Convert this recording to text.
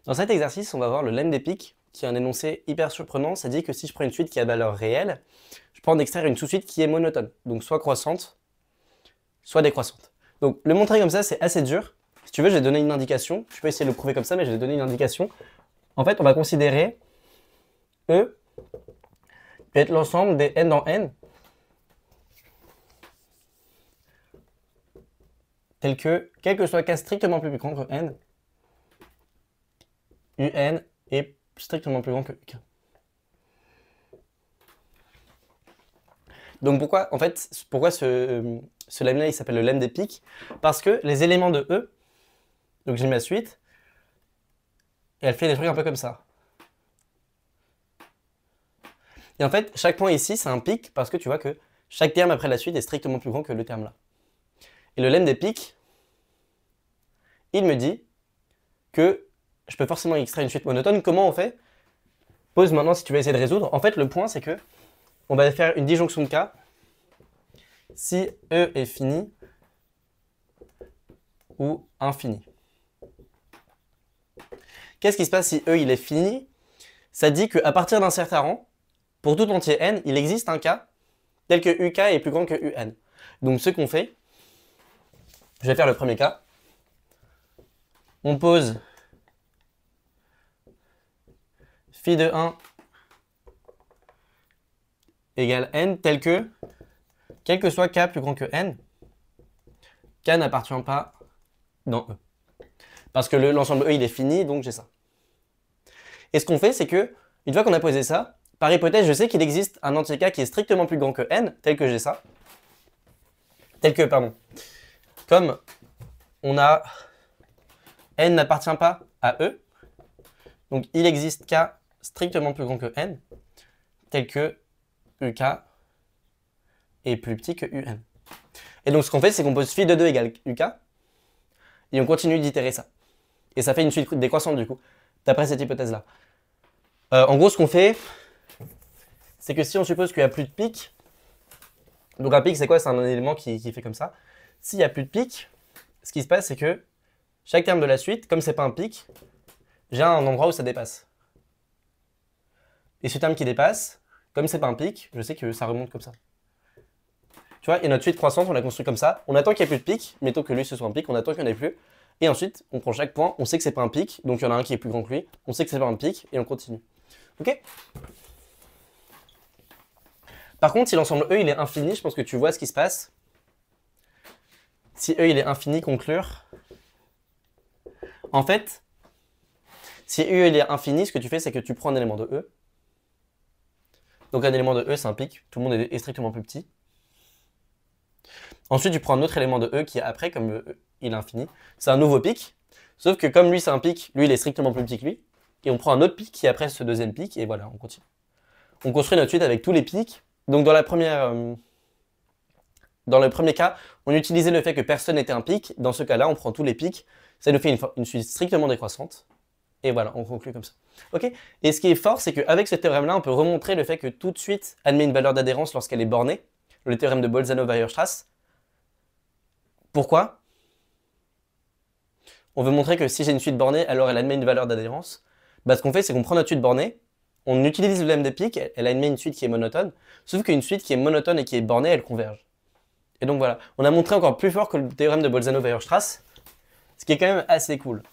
Dans cet exercice, on va voir le lemme des pics, qui est un énoncé hyper surprenant. Ça dit que si je prends une suite qui a valeur réelle, je peux en extraire une sous-suite qui est monotone, donc soit croissante, soit décroissante. Donc le montrer comme ça, c'est assez dur. Si tu veux, je vais donner une indication. Je peux essayer de le prouver comme ça, mais je vais donner une indication. En fait, on va considérer E être l'ensemble des n dans n, tel que, quel que soit k strictement plus grand que n, un est strictement plus grand que uk. Donc pourquoi, en fait, pourquoi ce lemme-là, il s'appelle le lemme des pics? Parce que les éléments de E, donc j'ai ma suite, et elle fait des trucs un peu comme ça. Et en fait, chaque point ici, c'est un pic, parce que tu vois que chaque terme après la suite est strictement plus grand que le terme là. Et le lemme des pics, il me dit que je peux forcément extraire une suite monotone. Comment on fait? Pose maintenant si tu veux essayer de résoudre. En fait, le point, c'est que on va faire une disjonction de cas. Si E est fini ou infini. Qu'est-ce qui se passe si E il est fini? Ça dit qu'à partir d'un certain rang, pour tout entier n, il existe un cas tel que uk est plus grand que un. Donc ce qu'on fait, je vais faire le premier cas. On pose phi de 1 égale n tel que, quel que soit k plus grand que n, k n'appartient pas dans E. Parce que l'ensemble E il est fini, donc j'ai ça. Et ce qu'on fait, c'est que, une fois qu'on a posé ça, par hypothèse, je sais qu'il existe un entier k qui est strictement plus grand que n, tel que j'ai ça. Comme on a n n'appartient pas à E, donc il existe k strictement plus grand que n, tel que uk est plus petit que un. Et donc ce qu'on fait, c'est qu'on pose phi de 2 égale uk, et on continue d'itérer ça. Et ça fait une suite décroissante du coup, d'après cette hypothèse-là. En gros, ce qu'on fait, c'est que si on suppose qu'il n'y a plus de pic, donc un pic c'est quoi? C'est un élément qui fait comme ça. S'il n'y a plus de pic, ce qui se passe c'est que chaque terme de la suite, comme c'est pas un pic, j'ai un endroit où ça dépasse. Et ce terme qui dépasse, comme c'est pas un pic, je sais que ça remonte comme ça. Tu vois, et notre suite croissante, on la construit comme ça. On attend qu'il n'y ait plus de pic, mettons que lui ce soit un pic, on attend qu'il n'y en ait plus. Et ensuite, on prend chaque point, on sait que c'est pas un pic, donc il y en a un qui est plus grand que lui, on sait que c'est pas un pic, et on continue. Ok? Par contre, si l'ensemble E il est infini, je pense que tu vois ce qui se passe. Si E il est infini, conclure. En fait, si E il est infini, ce que tu fais, c'est que tu prends un élément de E. Donc un élément de E, c'est un pic, tout le monde est strictement plus petit. Ensuite, tu prends un autre élément de E qui est après, comme E il est infini. C'est un nouveau pic, sauf que comme lui c'est un pic, lui il est strictement plus petit que lui. Et on prend un autre pic qui est après ce deuxième pic, et voilà, on continue. On construit notre suite avec tous les pics. Donc dans le premier cas, on utilisait le fait que personne n'était un pic. Dans ce cas-là, on prend tous les pics. Ça nous fait une suite strictement décroissante. Et voilà, on conclut comme ça. Ok? Et ce qui est fort, c'est qu'avec ce théorème-là, on peut remontrer le fait que toute suite admet une valeur d'adhérence lorsqu'elle est bornée. Le théorème de Bolzano-Weierstrass. Pourquoi? On veut montrer que si j'ai une suite bornée, alors elle admet une valeur d'adhérence. Bah, ce qu'on fait, c'est qu'on prend notre suite bornée, on utilise le lemme des pics, elle admet une suite qui est monotone, sauf qu'une suite qui est monotone et qui est bornée, elle converge. Et donc voilà, on a montré encore plus fort que le théorème de Bolzano-Weierstrass, ce qui est quand même assez cool.